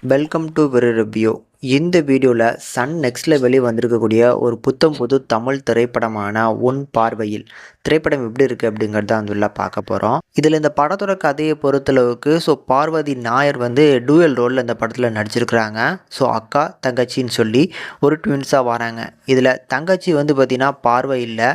Welcome to very review. இந்த வீடியோவில் Sun நெக்ஸ்ட்டில் வெளியே வந்திருக்கக்கூடிய ஒரு புத்தம் புது தமிழ் திரைப்படமான உன் பார்வையில் திரைப்படம் எப்படி இருக்குது அப்படிங்கிறத வந்து பார்க்க போகிறோம். இதில் இந்த படத்தோட கதையை பொறுத்தளவுக்கு பார்வதி நாயர் வந்து டூயல் ரோலில் இந்த படத்தில் நடிச்சிருக்கிறாங்க. அக்கா தங்கச்சின்னு சொல்லி ஒரு ட்வின்ஸாக வராங்க. இதில் தங்கச்சி வந்து பார்த்திங்கன்னா பார்வை இல்லை.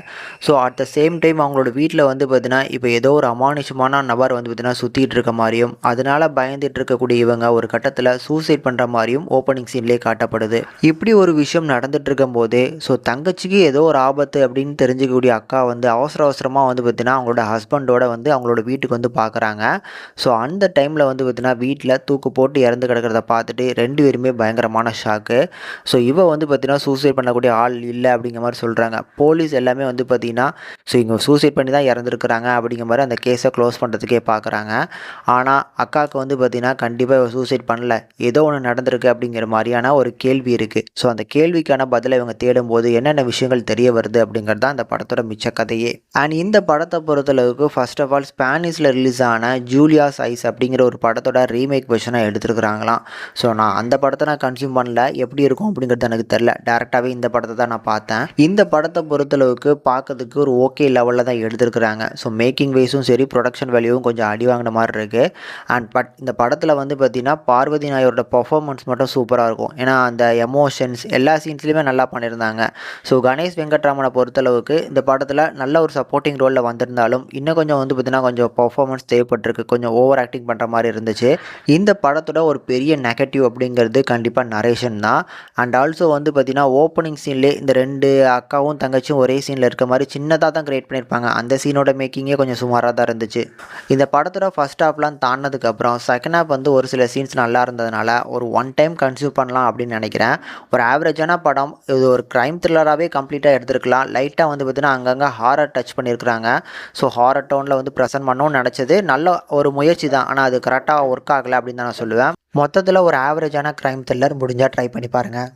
அட் த சேம் டைம் அவங்களோட வீட்டில் வந்து பார்த்திங்கன்னா இப்போ ஏதோ ஒரு அமானுஷமான நபர் வந்து பார்த்திங்கன்னா சுற்றிட்டு இருக்க மாதிரியும் அதனால் பயந்துட்டு இருக்கக்கூடிய இவங்க ஒரு கட்டத்தில் சூசைட் பண்ணுற மாதிரியும் ஓப்பனிங் சீன்லேயே காட்டப்படுது. இப்படி ஒரு விஷயம் நடந்துட்டு இருக்கும் போதே தங்கச்சிக்கு ஏதோ ஒரு ஆபத்து அப்படின்னு தெரிஞ்சுக்கக்கூடிய அக்கா வந்து அவசரமாக வந்து பார்த்தீங்கன்னா அவங்களோட ஹஸ்பண்டோட வந்து அவங்களோட வீட்டுக்கு வந்து பார்க்குறாங்க. அந்த டைமில் வந்து பார்த்தீங்கன்னா வீட்டில் தூக்கு போட்டு இறந்து கிடக்கிறத பார்த்துட்டு ரெண்டு பேருமே பயங்கரமான ஷாக்கு. இவ வந்து பார்த்தீங்கன்னா சூசைட் பண்ணக்கூடிய ஆள் இல்லை அப்படிங்கிற மாதிரி சொல்கிறாங்க. போலீஸ் எல்லாமே வந்து பார்த்தீங்கன்னா இவங்க சூசைட் பண்ணி தான் இறந்துருக்குறாங்க அப்படிங்கிற மாதிரி அந்த கேஸை க்ளோஸ் பண்ணுறதுக்கே பார்க்குறாங்க. ஆனால் அக்காவுக்கு வந்து பார்த்தீங்கன்னா கண்டிப்பாக சூசைட் பண்ணல, ஏதோ ஒன்று நடந்திருக்கு அப்படிங்கிற மாதிரியான ஒரு கேள்வி இருக்குது. அந்த கேள்விக்கான பதிலை இவங்க தேடும்போது என்னென்ன விஷயங்கள் தெரிய வருது அப்படிங்கிறது தான் இந்த படத்தோட மிச்ச கதையே. அண்ட் இந்த படத்தை பொறுத்தளவுக்கு ஃபர்ஸ்ட் ஆஃப் ஆல் ஸ்பானிஷில் ரிலீஸ் ஆன ஜூலியாஸ் ஐஸ் அப்படிங்கிற ஒரு படத்தோட ரீமேக் வெர்ஷனாக எடுத்துருக்குறாங்களாம். நான் அந்த படத்தை நான் கன்சியூம் பண்ணல, எப்படி இருக்கும் அப்படிங்கிறது எனக்கு தெரில. டேரெக்டாகவே இந்த படத்தை தான் நான் பார்த்தேன். இந்த படத்தை பொறுத்தளவுக்கு பார்க்கறதுக்கு ஒரு ஓகே லெவலில் தான் எடுத்துருக்குறாங்க. மேக்கிங் வைஸும் சரி ப்ரொடக்ஷன் வேல்யூவும் கொஞ்சம் அடி வாங்கின மாதிரி இருக்குது. அண்ட் பட் இந்த படத்தில் வந்து பார்த்திங்கன்னா பார்வதி நாயரோட பர்ஃபார்மன்ஸ் மட்டும் சூப்பராக இருக்கும். ஏன்னா அந்த எமோஷன்ஸ் எல்லா சீன்ஸ்லையுமே நல்லா பண்ணியிருந்தாங்க. கணேஷ் வெங்கட்ராமனை பொறுத்தளவுக்கு இந்த படத்தில் நல்ல ஒரு சப்போர்ட்டிங் ரோலில் வந்திருந்தாலும் இன்னும் கொஞ்சம் வந்து பார்த்திங்கன்னா கொஞ்சம் பர்ஃபார்மன்ஸ் தேவைப்பட்டிருக்கு. கொஞ்சம் ஓவர் ஆக்டிங் பண்ணுற மாதிரி இருந்துச்சு. இந்த படத்தோட ஒரு பெரிய நெகட்டிவ் அப்படிங்கிறது கண்டிப்பாக நரேஷன் தான். அண்ட் ஆல்சோ வந்து பார்த்திங்கன்னா ஓப்பனிங் சீன்லேயே இந்த ரெண்டு அக்காவும் தங்கச்சியும் ஒரே சீனில் இருக்க மாதிரி சின்னதாக தான் கிரியேட் பண்ணியிருப்பாங்க. அந்த சீனோட மேக்கிங்கே கொஞ்சம் சுமாராக தான் இருந்துச்சு. இந்த படத்தோட ஃபர்ஸ்ட் ஹாஃப்லாம் தாண்டினதுக்கப்புறம் செகண்ட் ஹாஃப் வந்து ஒரு சில சீன்ஸ் நல்லா இருந்ததுனால ஒரு ஒன் டைம் கன்சியூம் பண்ணலாம் அப்படின்னு நினைக்கிறேன். ஒரு ஆவரேஜான படம், இது ஒரு க்ரைம் த்ரில்லராகவே கம்ப்ளீட்டாக எடுத்துருக்கலாம். லைட்டாக வந்து பார்த்திங்கன்னா அங்கங்கே ஹாரர் டச் பண்ணியிருக்கிறாங்க. ஹாரர் டோனில் வந்து ப்ரெசென்ட் பண்ணணும்னு நினச்சது நல்ல ஒரு முயற்சி தான். ஆனால் அது கரெக்டாக ஒர்க் ஆகலை அப்படின்னு தான் நான் சொல்லுவேன். மொத்தத்தில் ஒரு ஆவரேஜான க்ரைம் த்ரில்லர், முடிஞ்சால் ட்ரை பண்ணி பாருங்கள்.